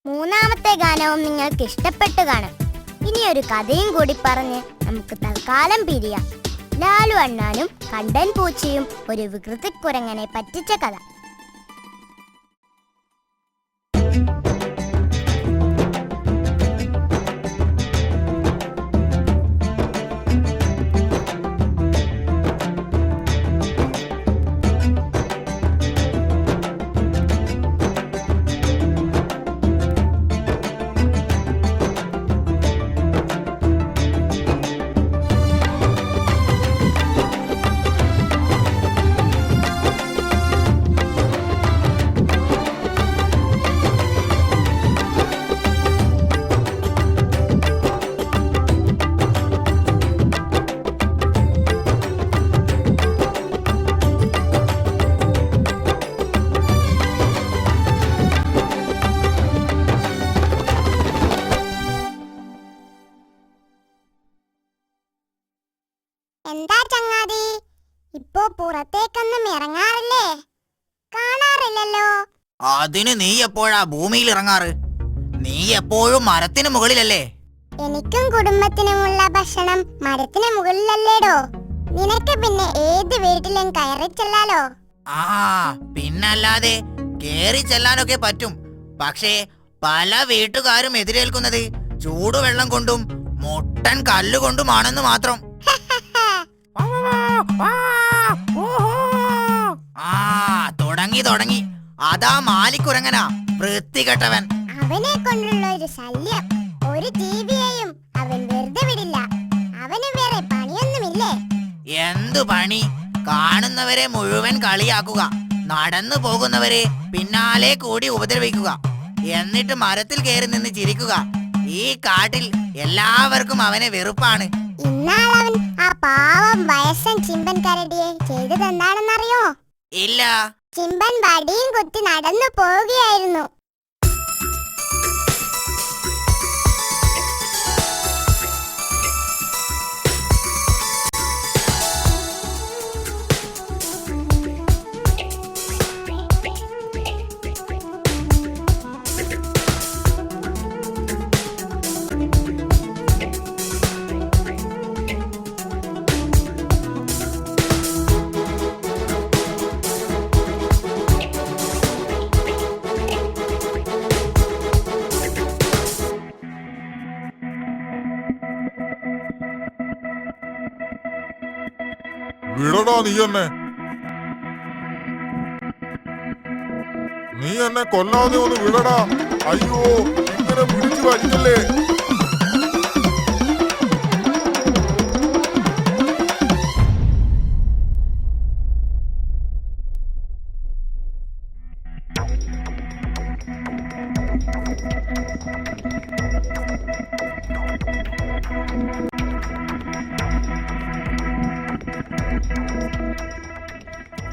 മൂന്നാമത്തെ ഗാനവും നിങ്ങൾക്ക് ഇഷ്ടപ്പെട്ടു കാണും. ഇനി ഒരു കഥയും കൂടി പറഞ്ഞ് നമുക്ക് തൽക്കാലം പിരിയാം. ലാലു അണ്ണാനും കണ്ടൻ പൂച്ചയും ഒരു വികൃതിക്കുരങ്ങനെ പറ്റിച്ച കഥ. എന്താ ചങ്ങാതി, ഇപ്പോ പുറത്തേക്കൊന്നും ഇറങ്ങാറില്ലേ? കാണാറില്ലല്ലോ. അതിന് നീ എപ്പോഴാ ഭൂമിയിൽ ഇറങ്ങാറ്? നീ എപ്പോഴും മരത്തിന് മുകളിലല്ലേ? എനിക്കും കുടുംബത്തിനുമുള്ള ഭക്ഷണം മരത്തിന് മുകളിലല്ലേടോ. നിനക്ക് പിന്നെ ഏത് വീട്ടിലും കയറി ചെല്ലാലോ. ആ പിന്നല്ലാതെ കേറി ചെല്ലാനൊക്കെ പറ്റും. പക്ഷേ പല വീട്ടുകാരും എതിരേൽക്കുന്നത് ചൂടുവെള്ളം കൊണ്ടും മുട്ടൻ കല്ലുകൊണ്ടുമാണെന്ന് മാത്രം. തുടങ്ങി അതാ മാലിക്കുരങ്ങനാ, വൃത്തികെട്ടവൻ. അവനെ കൊണ്ടുള്ള ഒരു ശല്യം. ഒരു ജീവിയെയും അവൻ വെറുതെ വിടില്ല. അവന് വേറെ പണിയൊന്നുമില്ലേ? എന്തു പണി? കാണുന്നവരെ മുഴുവൻ കളിയാക്കുക, നടന്നു പോകുന്നവരെ പിന്നാലെ കൂടി ഉപദ്രവിക്കുക, എന്നിട്ട് മരത്തിൽ കയറി നിന്ന് ചിരിക്കുക. ഈ കാട്ടിൽ എല്ലാവർക്കും അവനെ വെറുപ്പാണ്. ഇന്നാളവൻ ആ പാവം വയസ്സൻ ചിമ്പൻ കരടിയെ ചെയ്തതെന്താണെന്നറിയോ? ഇല്ല. ചിമ്പൻ വടിയും കുത്തി നടന്നു പോവുകയായിരുന്നു. വിടടാ നീ എന്നെ കൊല്ലാതെ ഒന്ന് വിടടാ. അയ്യോ, ഇങ്ങനെ പിടിച്ചു വലിക്കല്ലേ.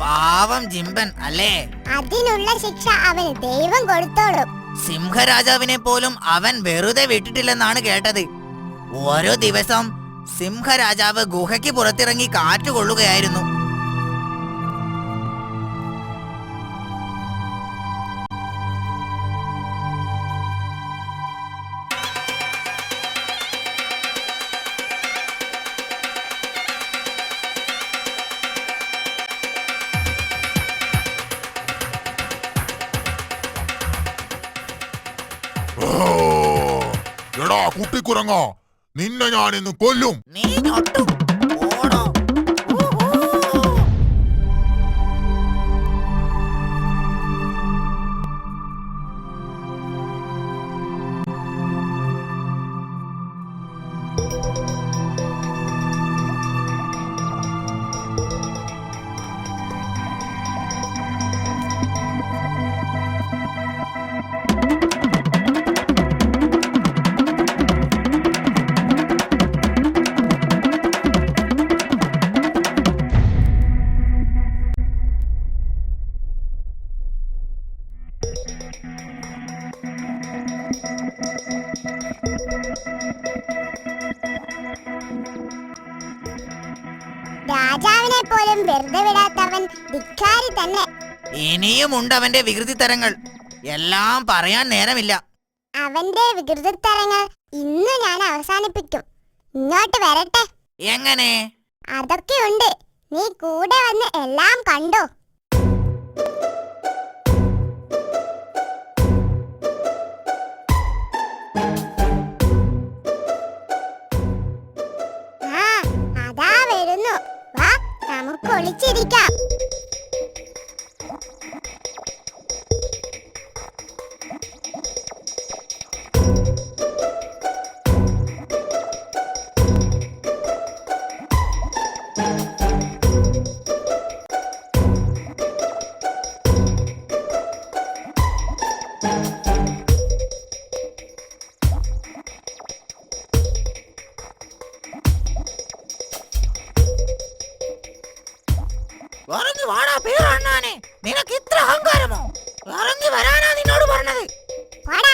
പാവം ജിമ്പൻ അല്ലേ? അതിനുള്ള ശിക്ഷ അവന് ദൈവം കൊടുത്തോളും. സിംഹരാജാവിനെ പോലും അവൻ വെറുതെ വിട്ടിട്ടില്ലെന്നാണ് കേട്ടത്. ഓരോ ദിവസം സിംഹരാജാവ് ഗുഹയ്ക്ക് പുറത്തിറങ്ങി കാറ്റുകൊള്ളുകയായിരുന്നു. എടാ കുട്ടിക്കുരങ്ങ, നിന്നെ ഞാൻ ഇന്ന് കൊല്ലും. നീ ഞൊട്ടും. ഓടോ. രാജാവിനെ പോലും വെറുതെ വിടാത്തവൻ ധിക്കാരി തന്നെ. ഇനിയും ഉണ്ട് അവന്റെ വികൃതി തരങ്ങൾ. എല്ലാം പറയാൻ നേരമില്ല. അവന്റെ വികൃതിത്തരങ്ങൾ ഇന്ന് ഞാൻ അവസാനിപ്പിക്കും. ഇങ്ങോട്ട് വരട്ടെ. എങ്ങനെ? അതൊക്കെയുണ്ട്. നീ കൂടെ വന്ന് എല്ലാം കണ്ടോ. ആ, അതാ വരുന്നു. വാ, നമുക്ക് ഒളിച്ചിരിക്കാം. ഇറങ്ങി വാടാ പേരണ്ണാനെ. നിനക്ക് ഇത്ര അഹങ്കാരമോ? ഇറങ്ങി വരാനാ നിന്നോട് പറഞ്ഞത്. പോടാ.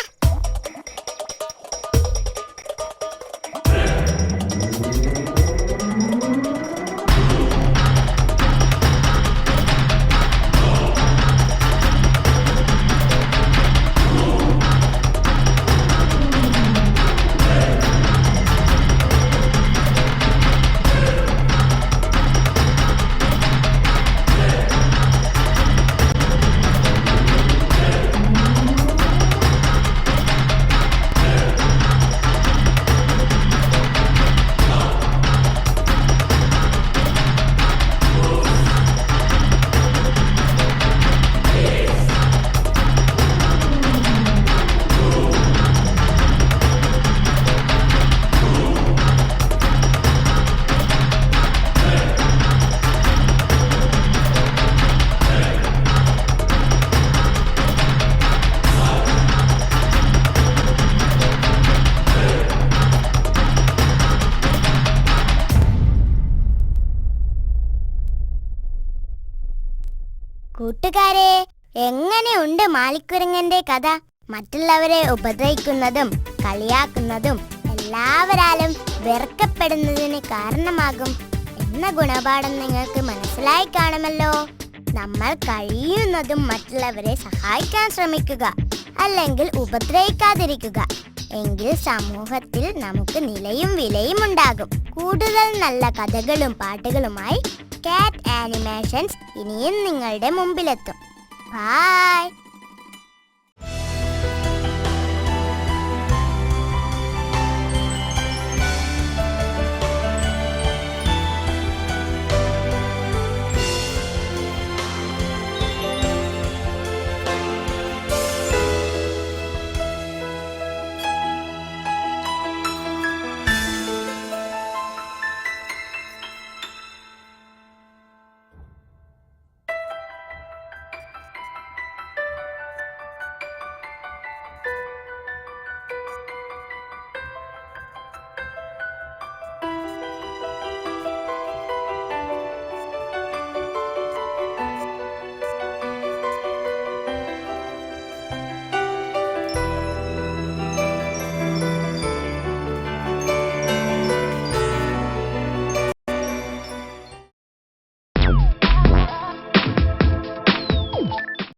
കൂട്ടുകാരെ, എങ്ങനെയുണ്ട് മാലിക്കുരങ്ങന്റെ കഥ? മറ്റുള്ളവരെ ഉപദ്രവിക്കുന്നതും കളിയാക്കുന്നതും എല്ലാവരാലും വെറുക്കപ്പെടുന്നതിന് കാരണമാകും എന്ന ഗുണപാഠം നിങ്ങൾക്ക് മനസ്സിലായി കാണുമല്ലോ. നമ്മൾ കഴിയുന്നതും മറ്റുള്ളവരെ സഹായിക്കാൻ ശ്രമിക്കുക, അല്ലെങ്കിൽ ഉപദ്രവിക്കാതിരിക്കുക. എങ്കിൽ സമൂഹത്തിൽ നമുക്ക് നിലയും വിലയും ഉണ്ടാകും. കൂടുതൽ നല്ല കഥകളും പാട്ടുകളുമായി കാറ്റ് ആനിമേഷൻസ് ഇനിയും നിങ്ങളുടെ മുമ്പിലെത്തും. ബൈ.